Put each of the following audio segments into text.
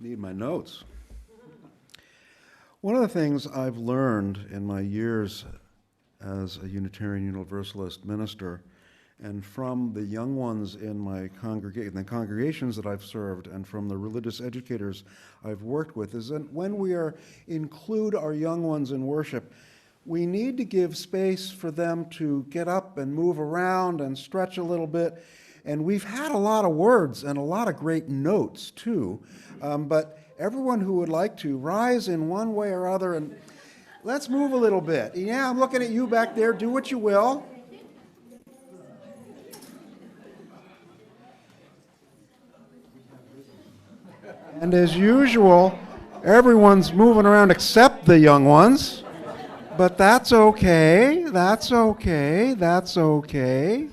Need my notes. One of the things I've learned in my years as a Unitarian Universalist minister, and from the young ones in my congregation, the congregations that I've served, and from the religious educators I've worked with, is that when we include our young ones in worship, we need to give space for them to get up and move around and stretch a little bit. And we've had a lot of words and a lot of great notes, too. But everyone who would like to rise in one way or other and let's move a little bit. Yeah, I'm looking at you back there. Do what you will. And as usual, everyone's moving around except the young ones. But that's okay. That's okay. That's okay.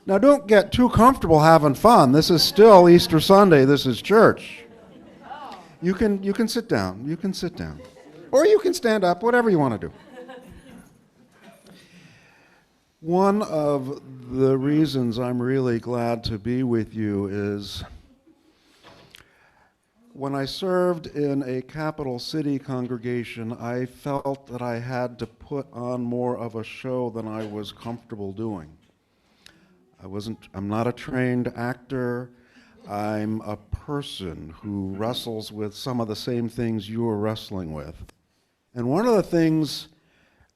Now, don't get too comfortable having fun. This is still Easter Sunday. This is church. You can sit down. You can sit down. Or you can stand up, whatever you want to do. One of the reasons I'm really glad to be with you is when I served in a capital city congregation, I felt that I had to put on more of a show than I was comfortable doing. I'm not a trained actor. I'm a person who wrestles with some of the same things you are wrestling with. And one of the things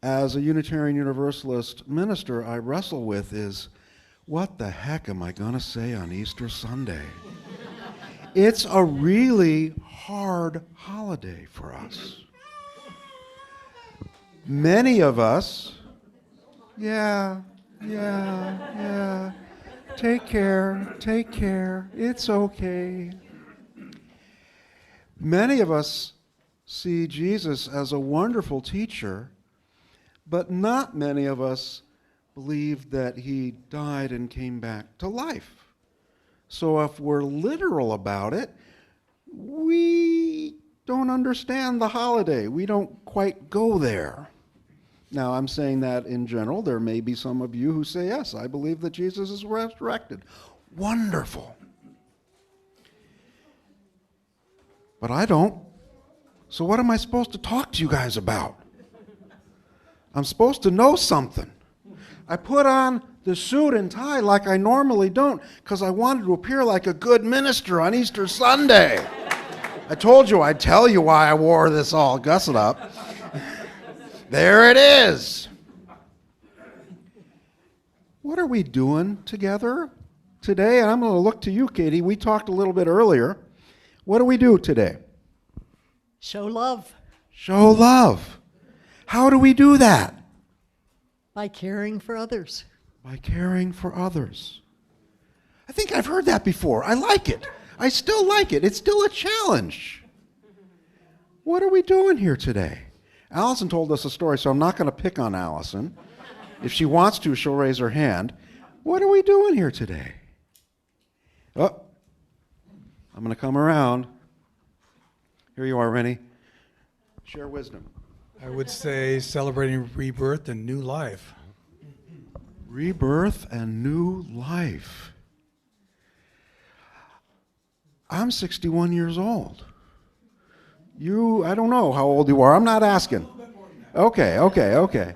as a Unitarian Universalist minister I wrestle with is, what the heck am I going to say on Easter Sunday? It's a really hard holiday for us. Many of us, yeah. Take care. It's okay. Many of us see Jesus as a wonderful teacher, but not many of us believe that he died and came back to life. So if we're literal about it, we don't understand the holiday. We don't quite go there. Now, I'm saying that in general. There may be some of you who say, yes, I believe that Jesus is resurrected. Wonderful. But I don't. So what am I supposed to talk to you guys about? I'm supposed to know something. I put on the suit and tie like I normally don't because I wanted to appear like a good minister on Easter Sunday. I told you I'd tell you why I wore this all gusset up. There it is. What are we doing together today? And I'm going to look to you, Katie. We talked a little bit earlier. What do we do today? Show love. Show love. How do we do that? By caring for others. By caring for others. I think I've heard that before. I like it. I still like it. It's still a challenge. What are we doing here today? Allison told us a story, so I'm not going to pick on Allison. If she wants to, she'll raise her hand. What are we doing here today? Oh, I'm going to come around. Here you are, Rennie. Share wisdom. I would say celebrating rebirth and new life. Rebirth and new life. I'm 61 years old. I don't know how old you are. I'm not asking. Okay.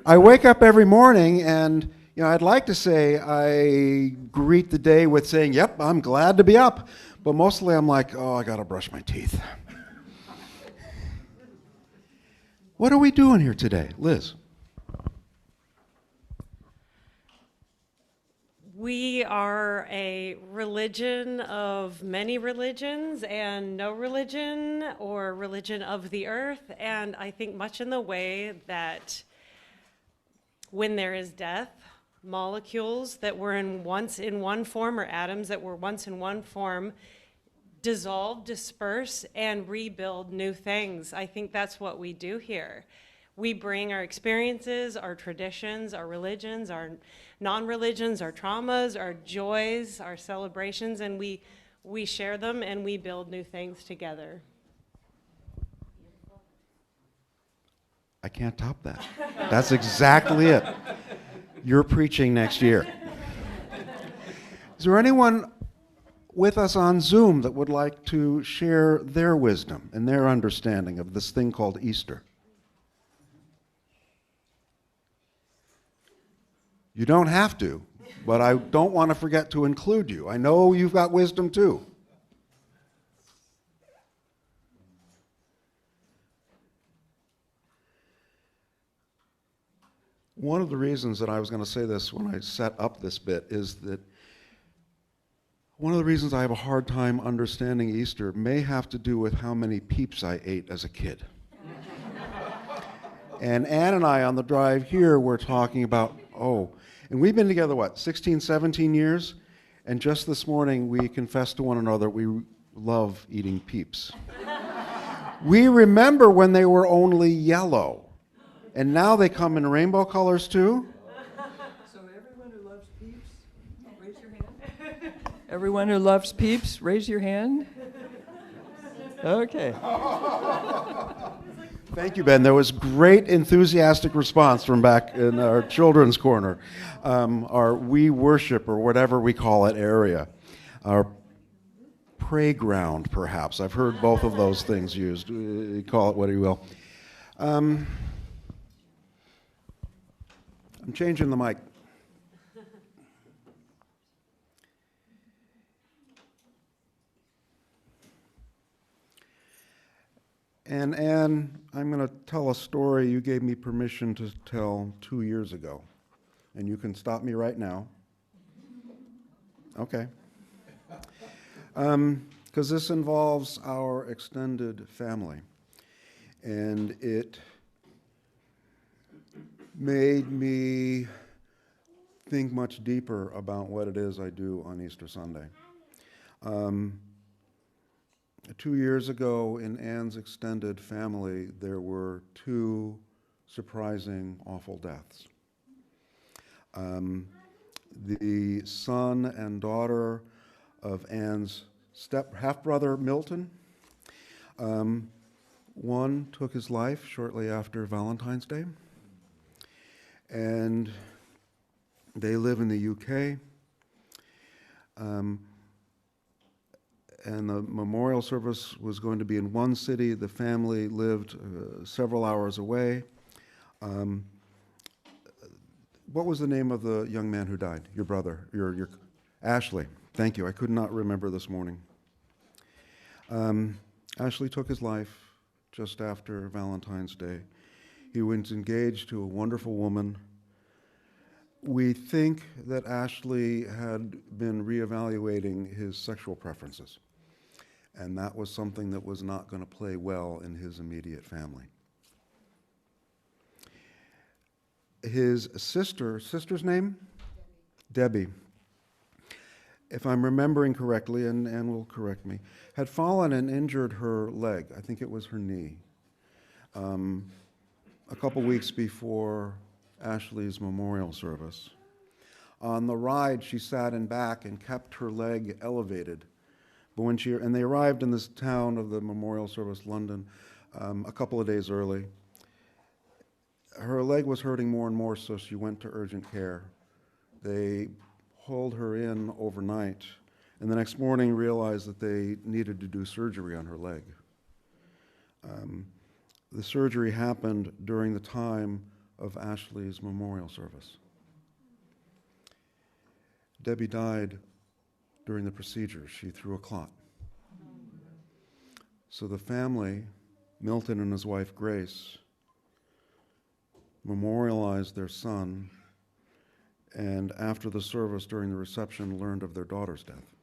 I wake up every morning and, I'd like to say I greet the day with saying, yep, I'm glad to be up. But mostly I'm like, oh, I got to brush my teeth. What are we doing here today? Liz? We are a religion of many religions and no religion or religion of the earth. And I think much in the way that when there is death, molecules that were once in one form or atoms that were once in one form dissolve, disperse, and rebuild new things. I think that's what we do here. We bring our experiences, our traditions, our religions, our non-religions, our traumas, our joys, our celebrations, and we share them and we build new things together. I can't top that. That's exactly it. You're preaching next year. Is there anyone with us on Zoom that would like to share their wisdom and their understanding of this thing called Easter? You don't have to, but I don't want to forget to include you. I know you've got wisdom too. One of the reasons that I was going to say this when I set up this bit is that one of the reasons I have a hard time understanding Easter may have to do with how many peeps I ate as a kid. And Ann and I on the drive here were talking about, and we've been together, 16, 17 years? And just this morning we confessed to one another we love eating peeps. We remember when they were only yellow. And now they come in rainbow colors too? So everyone who loves peeps, raise your hand. Everyone who loves peeps, raise your hand. Okay. Thank you, Ben. There was great enthusiastic response from back in our children's corner, our We Worship or whatever we call it area, our playground perhaps. I've heard both of those things used. Call it what you will. I'm changing the mic. And Anne, I'm going to tell a story you gave me permission to tell 2 years ago. And you can stop me right now. Okay. Because this involves our extended family. And it made me think much deeper about what it is I do on Easter Sunday. 2 years ago in Anne's extended family, there were 2 surprising, awful deaths. The son and daughter of Anne's half-brother, Milton, one took his life shortly after Valentine's Day. And they live in the UK. And the memorial service was going to be in one city. The family lived several hours away. What was the name of the young man who died? Your brother, your Ashley. Thank you. I could not remember this morning. Ashley took his life just after Valentine's Day. He was engaged to a wonderful woman. We think that Ashley had been reevaluating his sexual preferences, and that was something that was not going to play well in his immediate family. His sister's name? Debbie. If I'm remembering correctly, and Ann will correct me, had fallen and injured her leg. I think it was her knee. A couple weeks before Ashley's memorial service. On the ride, she sat in back and kept her leg elevated. But and they arrived in this town of the memorial service, London, a couple of days early. Her leg was hurting more and more, so she went to urgent care. They hauled her in overnight, and the next morning realized that they needed to do surgery on her leg. The surgery happened during the time of Ashley's memorial service. Debbie died during the procedure. She threw a clot. So the family, Milton and his wife Grace, memorialized their son, and after the service during the reception learned of their daughter's death.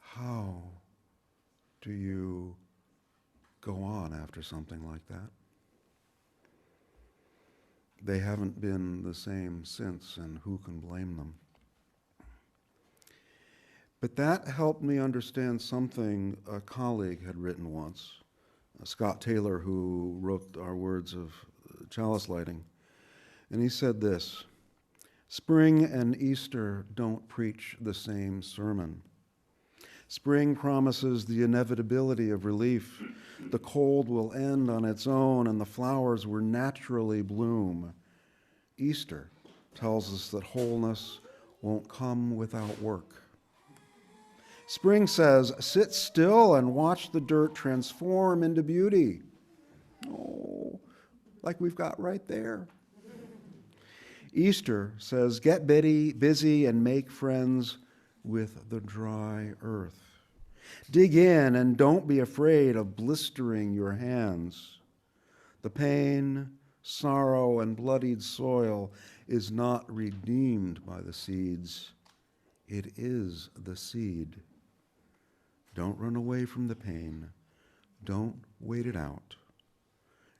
How do you go on after something like that? They haven't been the same since, and who can blame them? But that helped me understand something a colleague had written once, Scott Taylor, who wrote our words of chalice lighting. And he said this: spring and Easter don't preach the same sermon. Spring promises the inevitability of relief. The cold will end on its own and the flowers will naturally bloom. Easter tells us that wholeness won't come without work. Spring says, sit still and watch the dirt transform into beauty. Oh, like we've got right there. Easter says, get busy and make friends with the dry earth. Dig in and don't be afraid of blistering your hands. The pain, sorrow, and bloodied soil is not redeemed by the seeds. It is the seed. Don't run away from the pain. Don't wait it out.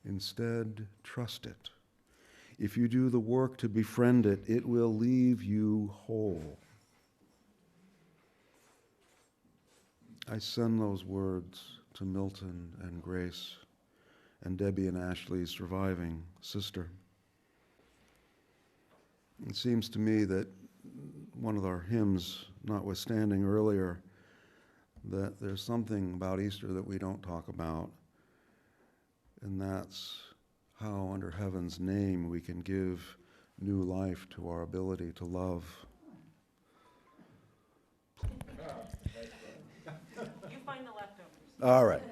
Instead, trust it. If you do the work to befriend it, it will leave you whole. I send those words to Milton and Grace and Debbie and Ashley's surviving sister. It seems to me that one of our hymns, notwithstanding earlier, that there's something about Easter that we don't talk about, and that's how under heaven's name we can give new life to our ability to love. You find the leftovers. All right.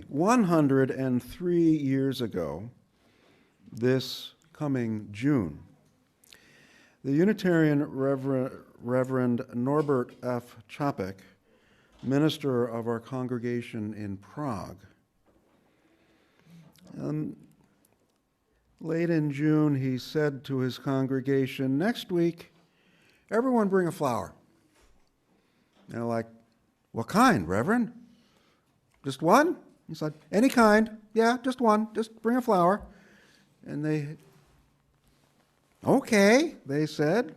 103 years ago, this coming June, the Unitarian Reverend Norbert F. Čapek, minister of our congregation in Prague, late in June, he said to his congregation, next week, everyone bring a flower. They're like, what kind, Reverend? Just one? He said, any kind. Yeah, just one. Just bring a flower. And they, okay, they said.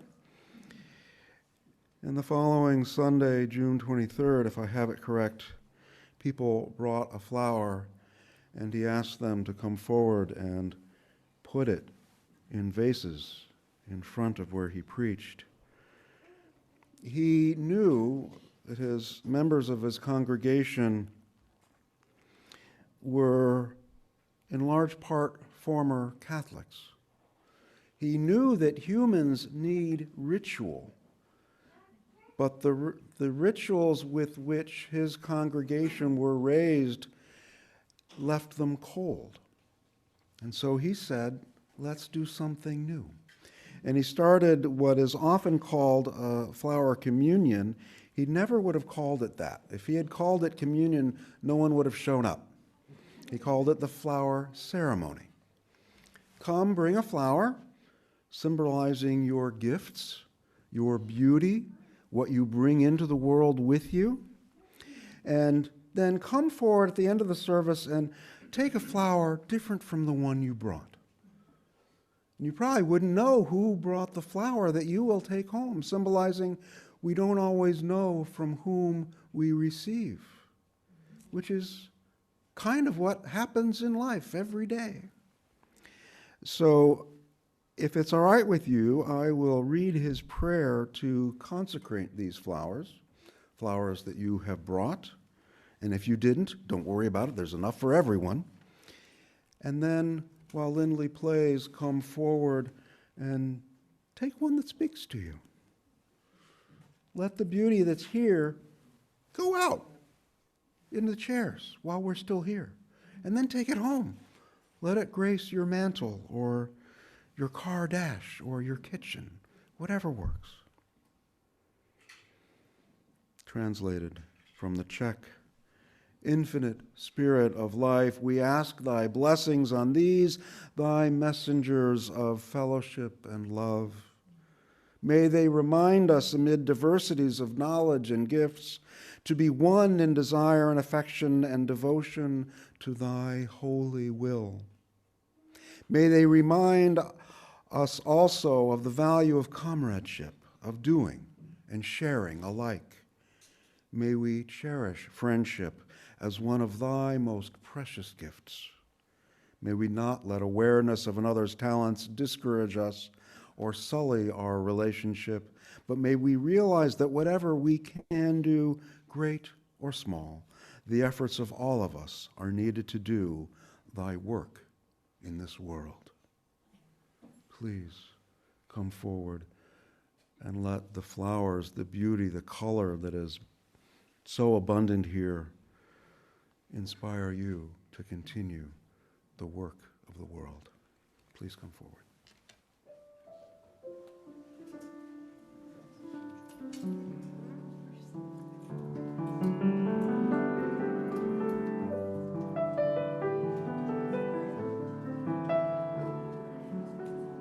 And the following Sunday, June 23rd, if I have it correct, people brought a flower, and he asked them to come forward and put it in vases in front of where he preached. He knew that his members of his congregation were in large part former Catholics. He knew that humans need ritual, but the rituals with which his congregation were raised left them cold. And so he said, let's do something new. And he started what is often called a flower communion. He never would have called it that. If he had called it communion, no one would have shown up. He called it the flower ceremony. Come, bring a flower, symbolizing your gifts, your beauty, what you bring into the world with you. And then come forward at the end of the service and take a flower different from the one you brought. And you probably wouldn't know who brought the flower that you will take home, symbolizing we don't always know from whom we receive, which is kind of what happens in life every day. So if it's all right with you, I will read his prayer to consecrate these flowers that you have brought. And if you didn't, don't worry about it. There's enough for everyone. And then, while Lindley plays, come forward and take one that speaks to you. Let the beauty that's here go out in the chairs while we're still here. And then take it home. Let it grace your mantle or your car dash or your kitchen, whatever works. Translated from the Czech. Infinite Spirit of life, we ask thy blessings on these, thy messengers of fellowship and love. May they remind us amid diversities of knowledge and gifts to be one in desire and affection and devotion to thy holy will. May they remind us also of the value of comradeship, of doing and sharing alike. May we cherish friendship as one of thy most precious gifts. May we not let awareness of another's talents discourage us or sully our relationship, but may we realize that whatever we can do, great or small, the efforts of all of us are needed to do thy work in this world. Please come forward and let the flowers, the beauty, the color that is so abundant here inspire you to continue the work of the world. Please come forward.